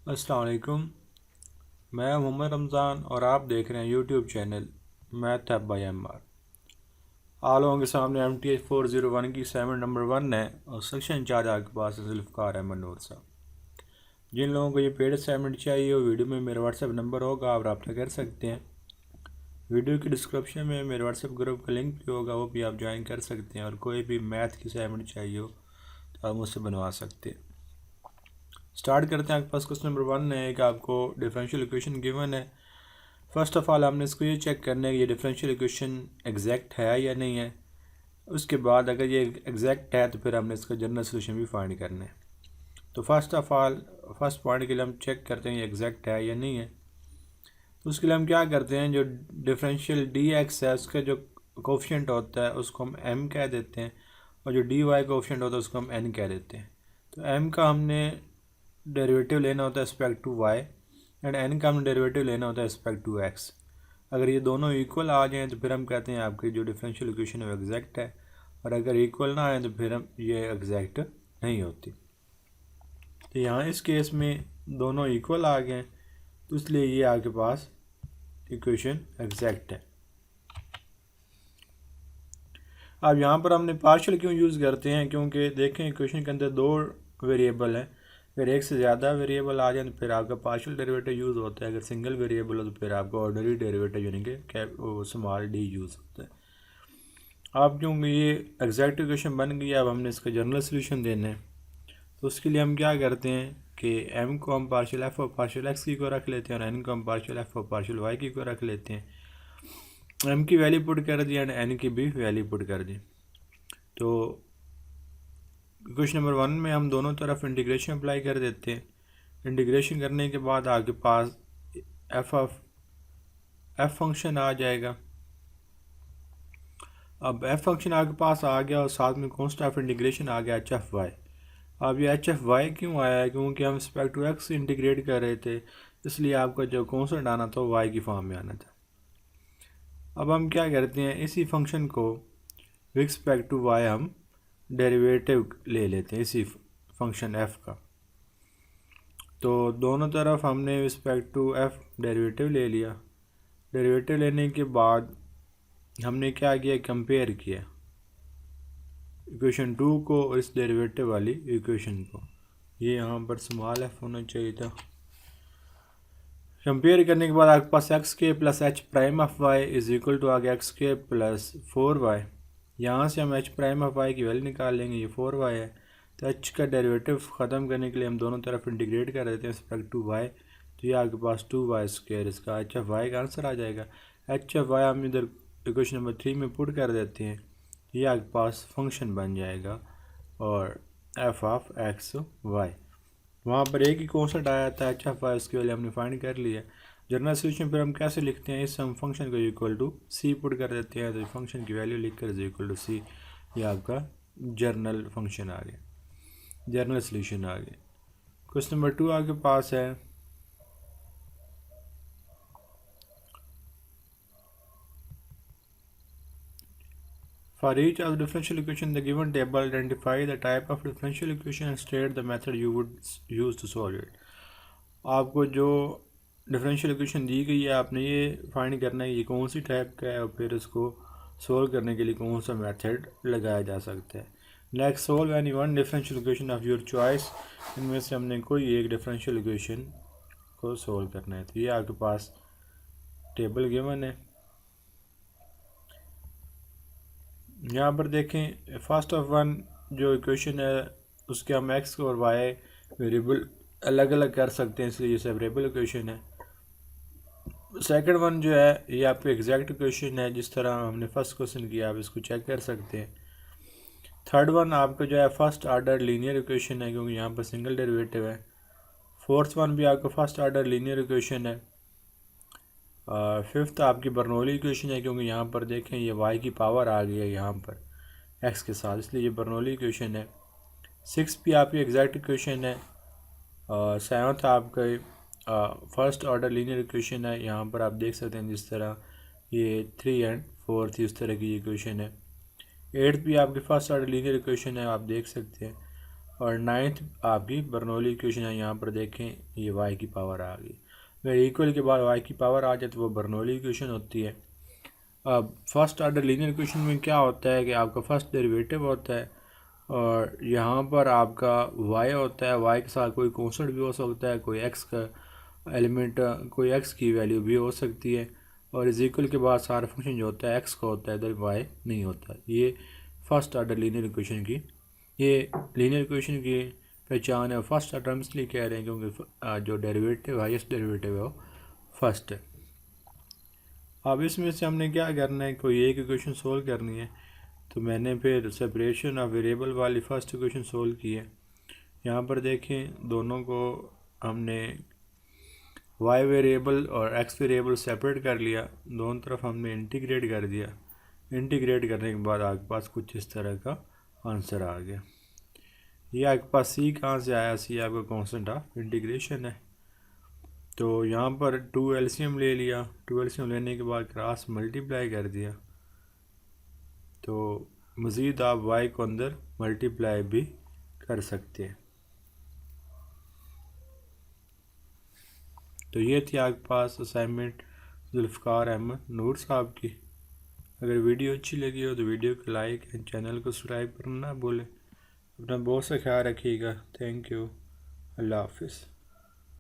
अस्सलाम वालेकुम। मैं मोहम्मद रमज़ान और आप देख रहे हैं YouTube channel math app by MR. आप लोगों के सामने MTH 401 की असाइनमेंट नंबर 1 है और सेक्शन इंचार्ज आपके पास है जुल्फ़िकार अहमद नूर साहब। जिन लोगों को ये पेड असाइनमेंट चाहिए वो वीडियो में मेरा व्हाट्सएप नंबर होगा, आप रब्ता कर सकते हैं। वीडियो की डिस्क्रिप्शन में मेरे व्हाट्सएप ग्रुप का लिंक भी होगा, वो भी आप ज्वाइन कर सकते हैं। और कोई भी मैथ की असाइनमेंट चाहिए हो तो आप मुझसे बनवा सकते हैं। स्टार्ट करते हैं। आपके पास क्वेश्चन नंबर 1 है कि आपको डिफरेंशियल इक्वेशन गिवन है। फर्स्ट ऑफ ऑल हमने इसको ये चेक करना है कि ये डिफरेंशियल इक्वेशन एग्जैक्ट है या नहीं है। उसके बाद अगर ये एग्जैक्ट है तो फिर हमने इसका जनरल सोल्यूशन भी फाइंड करना है। तो first of all first point के लिए हम चेक करते हैं ये एग्जैक्ट है या नहीं है। तो उसके लिए हम क्या करते हैं, जो डिफरेंशियल डी एक्स है उसका जो कोफिशिएंट होता है उसको हम एम कह देते हैं, और जो डी वाई कोफिशिएंट होता है उसको हम एन कह देते हैं। तो एम का हमने डेरिवेटिव लेना होता है respect to Y, and N का हमने डेरिवेटिव लेना होता है रिस्पेक्ट टू एक्स। अगर ये दोनों इक्वल आ जाएँ तो फिर हम कहते हैं आपकी जो डिफरेंशियल इक्वेशन है वो एग्जैक्ट है, और अगर इक्वल ना आए तो फिर हम ये एग्जैक्ट नहीं होती। तो यहाँ इस केस में दोनों इक्वल आ गए तो इसलिए ये आपके पास इक्वेशन एग्जैक्ट है। अब यहाँ पर हमने पार्शियल क्यों यूज़ करते हैं, क्योंकि देखें इक्वेशन के अंदर दो वेरिएबल हैं। अगर एक से ज़्यादा वेरिएबल आ जाए तो फिर आपका पार्शियल डेरिवेटिव यूज़ होता है। अगर सिंगल वेरिएबल हो तो फिर आपका ऑर्डनरी डेरिवेटिव यानी कि स्मॉल डी यूज़ होता है। अब क्योंकि ये एग्जैक्ट इक्वेशन बन गई, अब हमने इसका जनरल सोल्यूशन देना है। तो उसके लिए हम क्या करते हैं कि m को हम पार्शियल एफ और पार्शियल एक्स की को रख लेते हैं, और n को हम पार्शियल एफ और पार्शियल वाई की को रख लेते हैं। m की वैल्यू पुट कर दी एंड n की भी वैल्यू पुट कर दी। तो क्वेश्चन नंबर 1 में हम दोनों तरफ इंटीग्रेशन अप्लाई कर देते हैं। इंटीग्रेशन करने के बाद आपके पास एफ फंक्शन आ जाएगा। अब एफ फंक्शन आपके पास आ गया और साथ में कॉन्स्टेंट ऑफ इंटीग्रेशन आ गया HF(y). अब ये HF(y) क्यों आया है, क्योंकि हम रिस्पेक्ट टू एक्स इंटीग्रेट कर रहे थे, इसलिए आपका जो कॉन्स्टेंट आना था वो y की फॉर्म में आना था। अब हम क्या करते हैं, इसी फंक्शन को विद रिस्पेक्ट टू y हम डेरिवेटिव ले लेते हैं इसी फंक्शन f का। तो दोनों तरफ हमने रिस्पेक्ट टू f डेरिवेटिव ले लिया। डेरिवेटिव लेने के बाद हमने क्या किया, कंपेयर किया इक्वेशन 2 को और इस डेरिवेटिव वाली इक्वेशन को। ये यहाँ पर स्मॉल एफ होना चाहिए था। कंपेयर करने के बाद आपके पास x k plus h prime of y is equal to आ गया एक्स के प्लस 4y। यहाँ से हम एच प्राइम ऑफ वाई की वैल्यू निकाल लेंगे, ये 4y है। तो एच का डेरिवेटिव ख़त्म करने के लिए हम दोनों तरफ इंटीग्रेट कर देते हैं रिस्पेक्ट टू वाई। तो ये आपके पास 2y², इसका एच एफ वाई का आंसर आ जाएगा। एच एफ वाई हम इधर इक्वेशन नंबर 3 में पुट कर देते हैं, ये आपके पास फंक्शन बन जाएगा और एफ ऑफ एक्स वाई। वहाँ पर एक ही कॉन्सेप्ट आया था HF(y), इसकी वैल्यू हमने फाइंड कर लिया। जनरल सोल्यूशन फिर हम कैसे लिखते हैं, इस हम फंक्शन को इक्वल टू सी पुट कर देते हैं, तो फंक्शन की वैल्यू लिख कर इक्वल टू सी, ये आपका जर्नल फंक्शन आ गया, जर्नल सोल्यूशन आ गया। क्वेश्चन नंबर 2 आपके पास है। For each of the differential equation in the given table, identify the type of differential equation and state the method you would use to solve it। आपको जो differential equation दी गई है आपने ये find करना है ये कौन सी टाइप का है, और फिर इसको सोल्व करने के लिए कौन सा मेथड लगाया जा सकता है। Next, solve any one differential equation of your choice. इनमें से हमने कोई एक डिफरेंशियल इक्वेशन को सोल्व करना है। तो ये आपके पास टेबल गिवन है। यहाँ पर देखें फर्स्ट ऑफ वन जो इक्वेशन है उसके हम एक्स और वाई वेरिएबल अलग अलग कर सकते हैं, इसलिए ये सेपरेबल इक्वेशन है। सेकंड वन जो है ये आपकी एग्जैक्ट इक्वेशन है, जिस तरह हमने फर्स्ट क्वेश्चन किया आप इसको चेक कर सकते हैं। थर्ड वन आपका जो है फर्स्ट ऑर्डर लीनियर इक्वेशन है, क्योंकि यहाँ पर सिंगल डेरिवेटिव है। फोर्थ वन भी आपका फर्स्ट ऑर्डर लीनियर इक्वेशन है। फिफ्थ आपकी बर्नौली इक्वेशन है, क्योंकि यहाँ पर देखें ये वाई की पावर आ गई है यहाँ पर एक्स के साथ, इसलिए ये बर्नौली इक्वेशन है। सिक्स भी आपकी एग्जैक्ट इक्वेशन है। सेवन्थ आपका फर्स्ट ऑर्डर लीनियर इक्वेशन है, यहाँ पर आप देख सकते हैं जिस तरह ये 3 एंड 4 इस तरह की इक्वेशन है। एट्थ भी आपकी फर्स्ट ऑर्डर लीनियर इक्वेशन है, आप देख सकते हैं। और नाइन्थ आपकी बर्नौली इक्वेशन है। यहाँ पर देखें ये वाई की पावर आ गई। अगर इक्वल के बाद वाई की पावर आ जाए तो वो बर्नौली इक्वेशन होती है। अब फर्स्ट ऑर्डर लीनियर इक्वेशन में क्या होता है कि आपका फर्स्ट डेरिवेटिव होता है और यहाँ पर आपका y होता है। y के साथ कोई कॉन्स्टेंट भी हो सकता है, कोई x का एलिमेंट, कोई x की वैल्यू भी हो सकती है। और इज इक्वल के बाद सारा फंक्शन जो होता है x का होता है, इधर y नहीं होता। ये फर्स्ट ऑर्डर लीनियर इक्वेशन की, ये लीनियर इक्वेशन की पहचान है। फर्स्ट ऑर्डर हम इसलिए कह रहे हैं क्योंकि जो डेरिवेटिव हाईएस्ट डेरिवेटिव है वो फर्स्ट है। अब इसमें से हमने क्या करना है, कोई एक इक्वेशन सोल्व करनी है। तो मैंने फिर सेपरेशन ऑफ वेरिएबल वाली फर्स्ट इक्वेशन सोल्व की है। यहाँ पर देखें दोनों को हमने y वेरिएबल और x वेरिएबल सेपरेट कर लिया, दोनों तरफ हमने इंटीग्रेट कर दिया। इंटीग्रेट करने के बाद आपके पास कुछ इस तरह का आंसर आ गया। ये आपके पास c कहाँ से आया, c आपका कांस्टेंट ऑफ इंटीग्रेशन है। तो यहाँ पर 2 एलसीएम ले लिया, 2 एलसीएम लेने के बाद क्रॉस मल्टीप्लाई कर दिया। तो मज़ीद आप y को अंदर मल्टीप्लाई भी कर सकते हैं। तो ये थी आपके पास असाइनमेंट जुल्फ़कार अहमद नूर साहब की। अगर वीडियो अच्छी लगी हो तो वीडियो को लाइक एंड चैनल को सब्सक्राइब करना ना भूलें। अपना बहुत सा ख्याल रखिएगा। Thank you. अल्लाह हाफिज़।